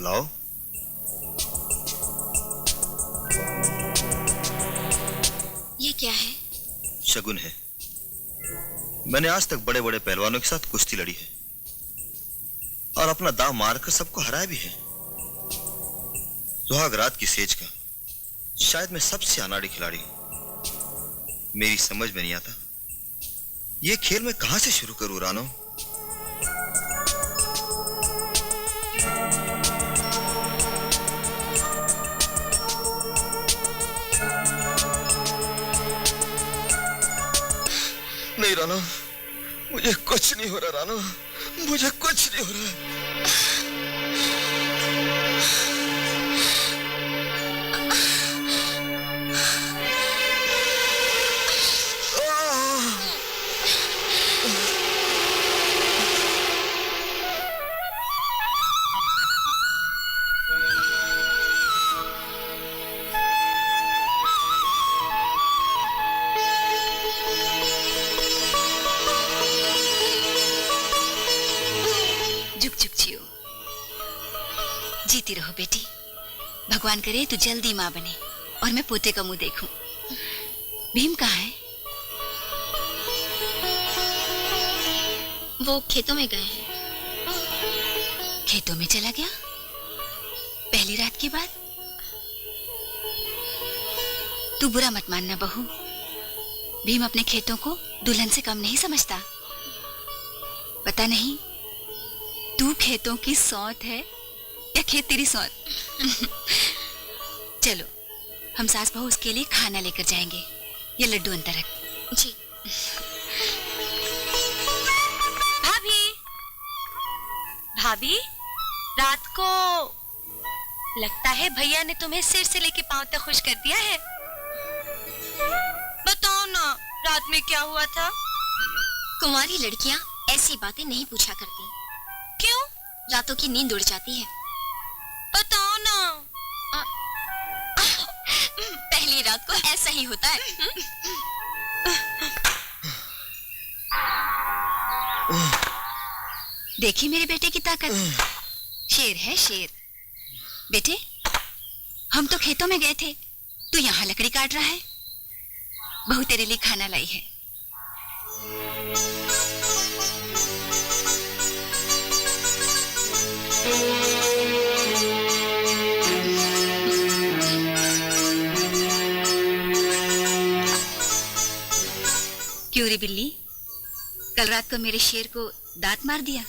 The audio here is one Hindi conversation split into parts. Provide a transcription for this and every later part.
लाओ। ये क्या है? शगुन है। मैंने आज तक बड़े बड़े पहलवानों के साथ कुश्ती लड़ी है और अपना दांव मारकर सबको हराया भी है। सुहाग रात की सेज का शायद मैं सबसे अनाड़ी खिलाड़ी हूं। मेरी समझ में नहीं आता ये खेल मैं कहां से शुरू करूं रानो। नहीं रानो, मुझे कुछ नहीं हो रहा रानो, मुझे कुछ नहीं हो रहा। जीती रहो बेटी। भगवान करे तू जल्दी माँ बने और मैं पोते का मुंह देखूं। भीम कहाँ है? वो खेतों में गए हैं। खेतों में चला गया? पहली रात के बाद? तू बुरा मत मानना बहू, भीम अपने खेतों को दुल्हन से कम नहीं समझता। पता नहीं तू खेतों की सौत है या खेत तेरी सौत। चलो हम सास बहू उसके लिए खाना लेकर जाएंगे। ये लड्डू अंदर रख। जी। भाभी, भाभी, रात को लगता है भैया ने तुम्हें सिर से लेके पांव तक खुश कर दिया है। बताओ ना, रात में क्या हुआ था? कुंवारी लड़कियां ऐसी बातें नहीं पूछा करती। क्यों? रातों की नींद उड़ जाती है। बताओ ना। पहली रात को ऐसा ही होता है। देखी मेरे बेटे की ताकत। शेर है शेर। बेटे हम तो खेतों में गए थे, तू यहाँ लकड़ी काट रहा है। बहू तेरे लिए खाना लाई है। क्यों रे बिल्ली, कल रात को मेरे शेर को दांत मार दिया?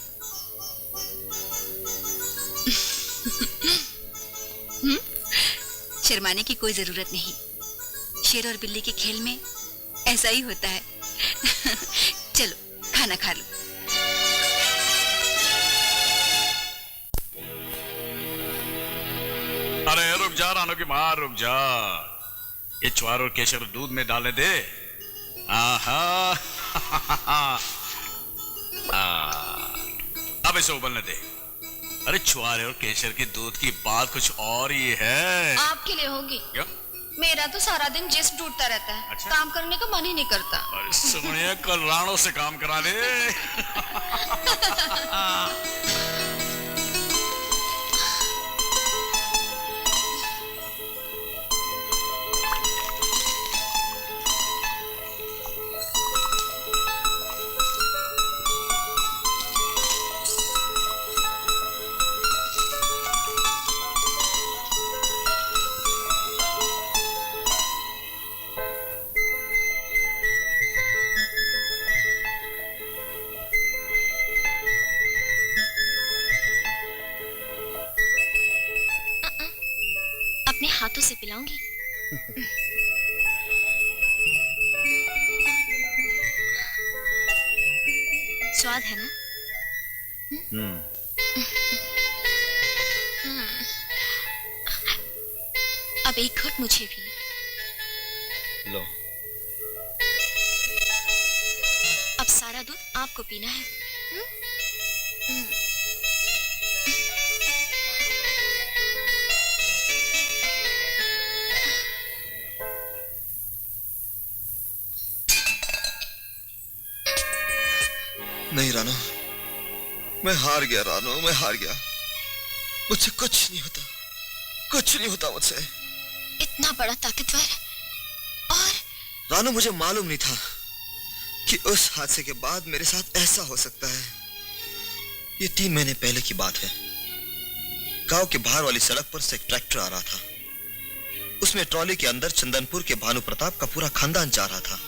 शर्माने की कोई जरूरत नहीं। शेर और बिल्ली के खेल में ऐसा ही होता है। चलो खाना खा लो। अरे रुक जा रानो की मां, रुक जा। ये ज्वार और केसर दूध में डालने दे। आहा। अब इसे उबलने दे। अरे छुआरे और केसर के दूध की बात कुछ और ही है। आपके लिए होगी। क्या? मेरा तो सारा दिन जिस्म टूटता रहता है। अच्छा? काम करने का मन ही नहीं करता। अरे सुनिए, कल राणो से काम करा ले। अपने हाथों से पिलाऊंगी। स्वाद है ना? अब एक घुट मुझे भी। लो। अब सारा दूध आपको पीना है। नहीं रानो, मैं हार गया रानो, मैं हार गया। मुझसे कुछ नहीं होता, कुछ नहीं होता मुझसे। इतना बड़ा ताकतवर और रानू, मुझे मालूम नहीं था कि उस हादसे के बाद मेरे साथ ऐसा हो सकता है। ये 3 महीने पहले की बात है। गांव के बाहर वाली सड़क पर से एक ट्रैक्टर आ रहा था। उसमें ट्रॉली के अंदर चंदनपुर के भानु प्रताप का पूरा खानदान जा रहा था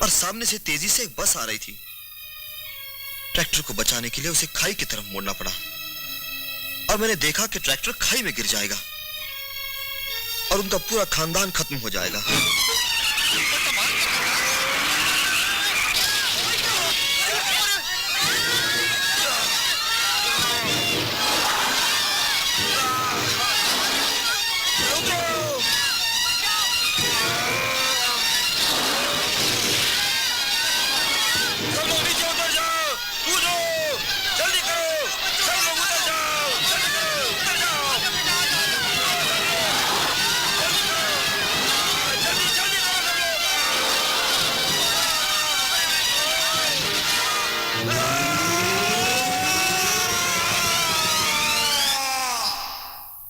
और सामने से तेजी से एक बस आ रही थी। ट्रैक्टर को बचाने के लिए उसे खाई की तरफ मोड़ना पड़ा और मैंने देखा कि ट्रैक्टर खाई में गिर जाएगा और उनका पूरा खानदान खत्म हो जाएगा।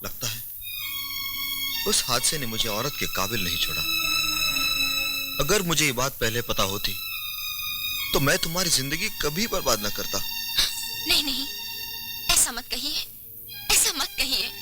लगता है उस हादसे ने मुझे औरत के काबिल नहीं छोड़ा। अगर मुझे ये बात पहले पता होती तो मैं तुम्हारी जिंदगी कभी बर्बाद न करता। नहीं नहीं, ऐसा मत कहिए, ऐसा मत कहिए।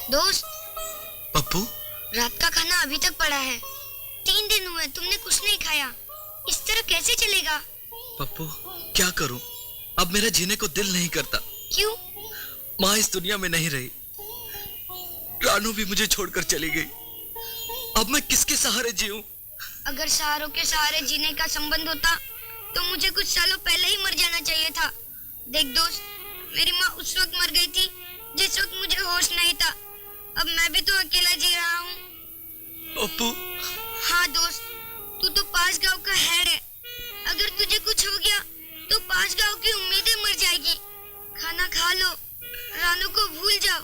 दोस्त, पप्पू, रात का खाना अभी तक पड़ा है। 3 दिन हुए तुमने कुछ नहीं खाया। इस तरह कैसे चलेगा? पप्पू, क्या करूं? अब मेरा जीने को दिल नहीं करता। क्यों? माँ इस दुनिया में नहीं रही, रानू भी मुझे छोड़कर चली गई। अब मैं किसके सहारे जीऊं? अगर सहारों के सहारे जीने का संबंध होता तो मुझे कुछ सालों पहले ही मर जाना चाहिए था। देख दोस्त, मेरी माँ उस वक्त मर गई थी जिस वक्त मुझे होश नहीं था। अब मैं भी तो अकेला जी रहा हूँ। पप्पू। हाँ दोस्त, तू तो पास गांव का हेड है। अगर तुझे कुछ हो गया तो पास गांव की उम्मीदें मर जाएगी। खाना खा लो, रानू को भूल जाओ।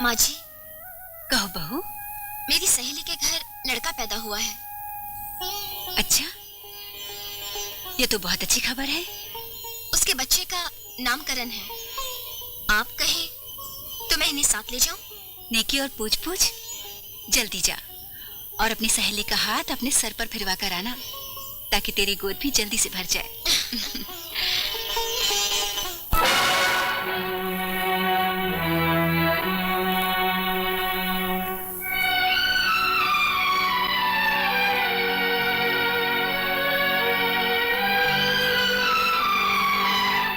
माँ जी, कहो बहू। मेरी सहेली के घर लड़का पैदा हुआ है। अच्छा, ये तो बहुत अच्छी खबर है। उसके बच्चे का नामकरण है। आप कहें तो मैं इन्हें साथ ले जाऊं? नेकी और पूछ पूछ, जल्दी जा और अपनी सहेली का हाथ अपने सर पर फिरवा कर आना ताकि तेरी गोद भी जल्दी से भर जाए।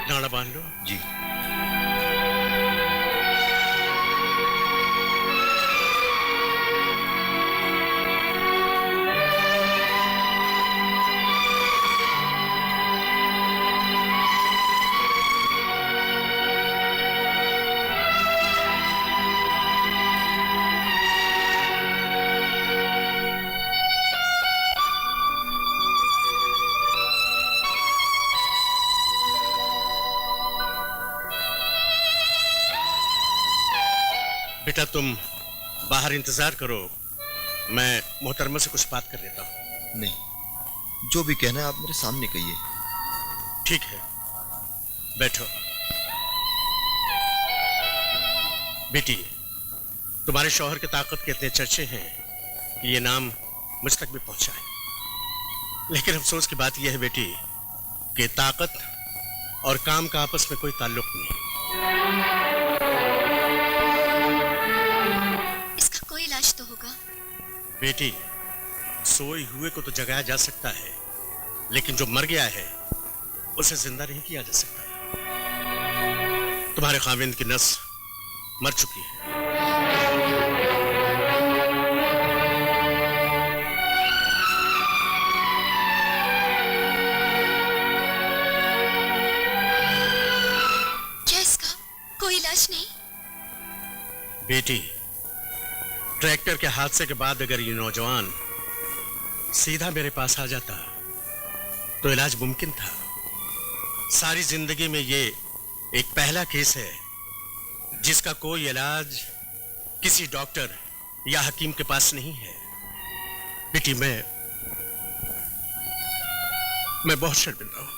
नाड़ा बांध लो। जी। बेटा तुम बाहर इंतजार करो, मैं मोहतरमा से कुछ बात कर लेता हूँ। नहीं, जो भी कहना है आप मेरे सामने कहिए। ठीक है, बैठो। बेटी, तुम्हारे शौहर की ताकत के इतने चर्चे हैं कि ये नाम मुझ तक भी पहुंचा है। लेकिन अफसोस की बात यह है बेटी कि ताकत और काम का आपस में कोई ताल्लुक नहीं। इसका कोई इलाज तो होगा। बेटी, सोए हुए को तो जगाया जा सकता है, लेकिन जो मर गया है उसे जिंदा नहीं किया जा सकता। तुम्हारे खाविंद की नस मर चुकी है। क्या इसका कोई इलाज नहीं? बेटी, ट्रैक्टर के हादसे के बाद अगर ये नौजवान सीधा मेरे पास आ जाता तो इलाज मुमकिन था। सारी जिंदगी में ये एक पहला केस है जिसका कोई इलाज किसी डॉक्टर या हकीम के पास नहीं है। बेटी, मैं बहुत शर्मिंदा हूं।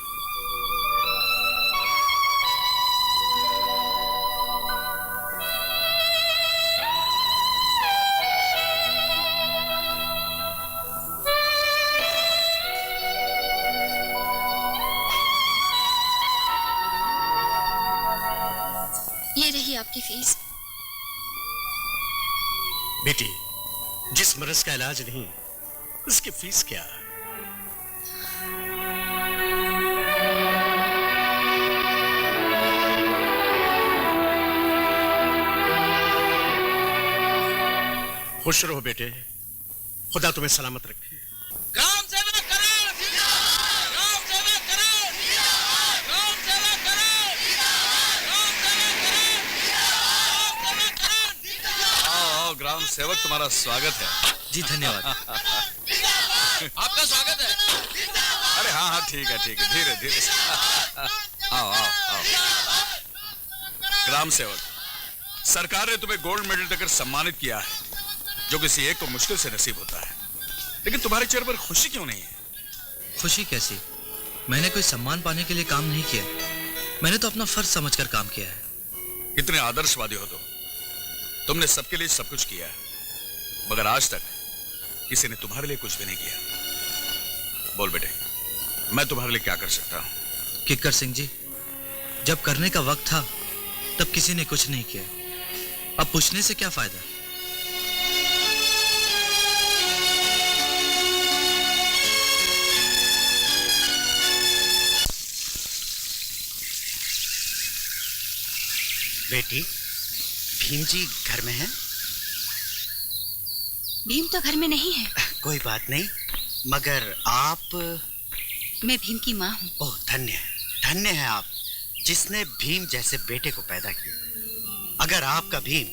ये रही आपकी फीस। बेटी, जिस मर्ज का इलाज नहीं उसकी फीस क्या? खुश रहो बेटे, खुदा तुम्हें सलामत रखे। ग्राम सेवा करो, ग्राम सेवा करो, ग्राम सेवा करो, ग्राम सेवा करो। आओ ग्राम सेवक, तुम्हारा स्वागत है। जी धन्यवाद। आपका स्वागत है। अरे हाँ हाँ, ठीक है धीरे धीरे। आओ आओ आओ। ग्राम सेवक, सरकार ने तुम्हें गोल्ड मेडल देकर सम्मानित किया है, जो किसी एक को मुश्किल से नसीब होता है। लेकिन तुम्हारे चेहरे पर खुशी क्यों नहीं है? खुशी कैसी? मैंने कोई सम्मान पाने के लिए काम नहीं किया, मैंने तो अपना फर्ज समझकर काम किया है। कितने आदर्शवादी हो तुमने सबके लिए सब कुछ किया है, मगर आज तक किसी ने तुम्हारे लिए कुछ भी नहीं किया। बोल बेटे, मैं तुम्हारे लिए क्या कर सकता हूं? किक्कर सिंह जी, जब करने का वक्त था तब किसी ने कुछ नहीं किया, अब पूछने से क्या फायदा? बेटी, भीम जी घर में हैं? भीम तो घर में नहीं है। कोई बात नहीं, मगर आप? मैं भीम की माँ हूँ। ओह, धन्य है आप, जिसने भीम जैसे बेटे को पैदा किया। अगर आपका भीम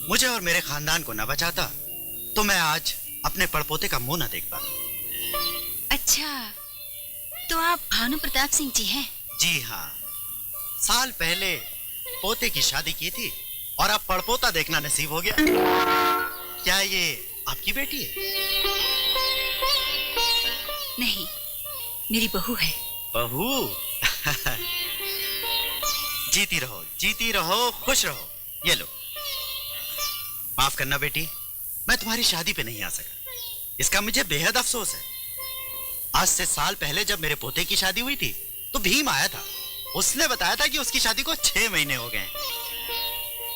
मुझे और मेरे खानदान को न बचाता तो मैं आज अपने पड़पोते का मुंह न देख पाता। अच्छा, तो आप भानु प्रताप सिंह जी हैं? जी हाँ, साल पहले पोते की शादी की थी और अब पड़पोता देखना नसीब हो गया। क्या ये आपकी बेटी है? नहीं, मेरी बहू है। बहू? जीती रहो, खुश रहो। ये लो। माफ करना बेटी, मैं तुम्हारी शादी पे नहीं आ सका, इसका मुझे बेहद अफसोस है। आज से साल पहले जब मेरे पोते की शादी हुई थी तो भीम आया था, उसने बताया था कि उसकी शादी को 6 महीने हो गए।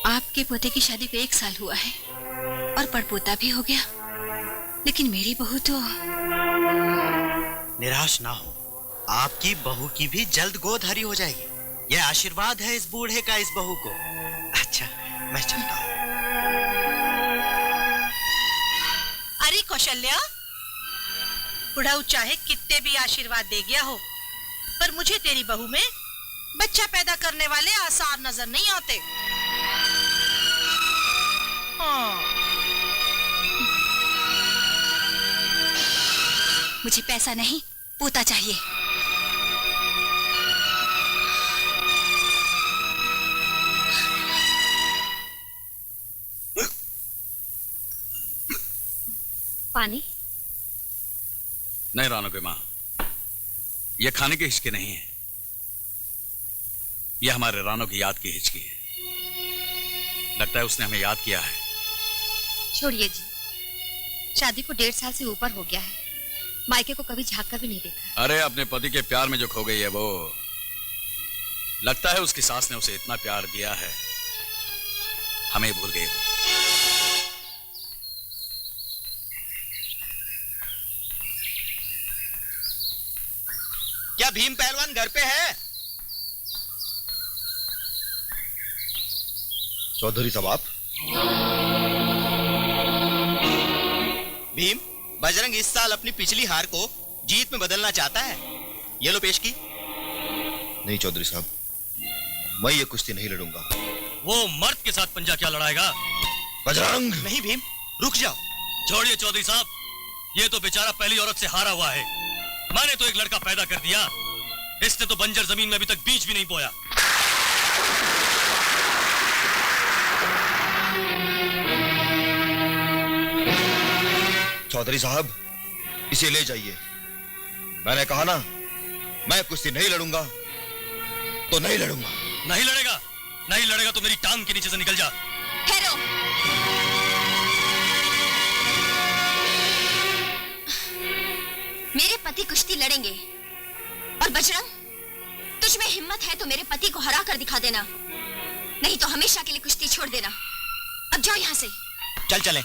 आपके पोते की शादी को 1 साल हुआ है और पड़पोता भी हो गया, लेकिन मेरी बहू तो। निराश ना हो, आपकी बहू की भी जल्द गोद हरी हो जाएगी। यह आशीर्वाद है इस बूढ़े का इस बहू को। अच्छा, मैं चलता हूँ। अरे कौशल्या, बुढ़ाऊ चाहे कितने भी आशीर्वाद दे गया हो, पर मुझे तेरी बहू में बच्चा पैदा करने वाले आसार नजर नहीं आते। हाँ। मुझे पैसा नहीं, पोता चाहिए। पानी? नहीं रानो की माँ, यह खाने की हिचकी नहीं है, यह हमारे रानो की याद की हिचकी है। लगता है उसने हमें याद किया है। छोड़िए जी, शादी को 1.5 साल से ऊपर हो गया है, मायके को कभी झांक कर भी नहीं देखा। अरे अपने पति के प्यार में जो खो गई है वो। लगता है उसकी सास ने उसे इतना प्यार दिया है, हमें भूल गई वो। क्या भीम पहलवान घर पे है? चौधरी साहब आप? भीम, बजरंग इस साल अपनी पिछली हार को जीत में बदलना चाहता है। ये लो पेश की। नहीं चौधरी साहब, मैं ये कुश्ती नहीं लड़ूंगा। वो मर्द के साथ पंजा क्या लड़ाएगा? बजरंग! नहीं भीम, रुक जाओ। छोड़िए चौधरी साहब, ये तो बेचारा पहली औरत से हारा हुआ है। मैंने तो एक लड़का पैदा कर दिया, इसने तो बंजर जमीन में अभी तक बीज भी नहीं बोया। चौधरी साहब, इसे ले जाइए। मैंने कहा ना, मैं कुश्ती नहीं लड़ूंगा तो नहीं लड़ूंगा। नहीं लड़ेगा? नहीं लड़ेगा तो मेरी टांग के नीचे से निकल जा। ठहरो। मेरे पति कुश्ती लड़ेंगे और बजरंग, तुझ में हिम्मत है तो मेरे पति को हरा कर दिखा देना, नहीं तो हमेशा के लिए कुश्ती छोड़ देना। अब जाओ यहाँ से। चल चले।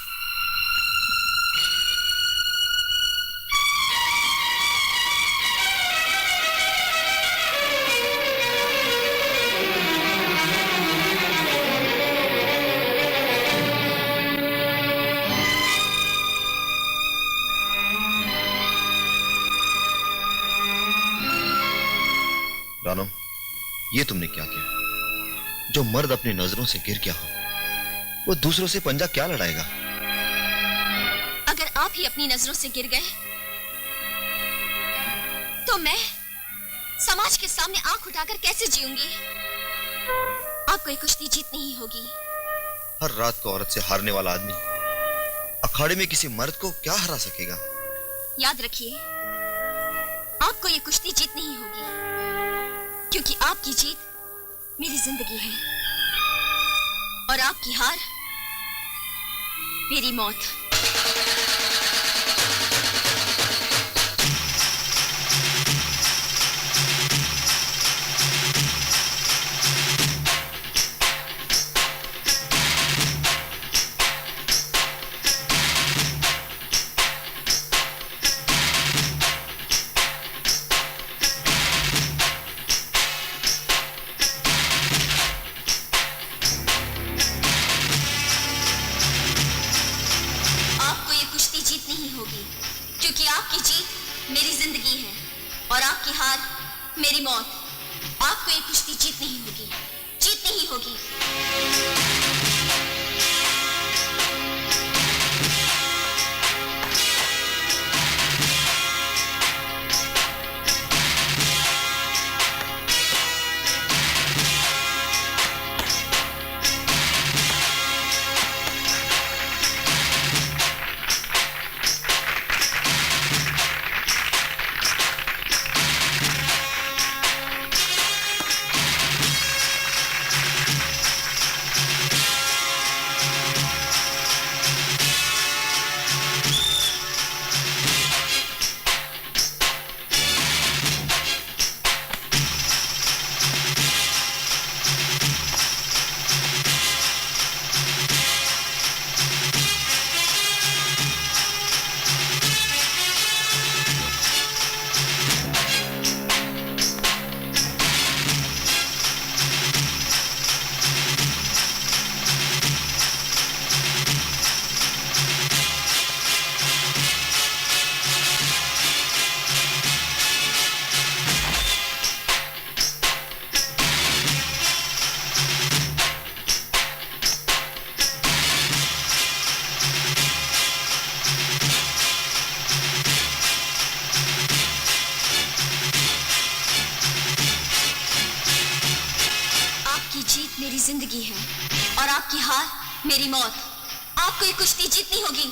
रानो, ये तुमने क्या किया? जो मर्द अपनी नजरों से गिर गया हो, वो दूसरों से पंजा क्या लड़ाएगा? अगर आप ही अपनी नजरों से गिर गए तो मैं समाज के सामने आंख उठाकर कैसे जीऊंगी? आपको ये कुश्ती जीतनी ही होगी। हर रात को औरत से हारने वाला आदमी अखाड़े में किसी मर्द को क्या हरा सकेगा? याद रखिए, आपको ये कुश्ती जीतनी ही होगी, क्योंकि आपकी जीत मेरी जिंदगी है और आपकी हार मेरी मौत। क्योंकि आपकी जीत मेरी जिंदगी है और आपकी हार मेरी मौत। आपको ये कुश्ती जीतनी ही होगी, जीतनी ही होगी। जिंदगी है और आपकी हार मेरी मौत। आपको ये कुश्ती जीतनी होगी।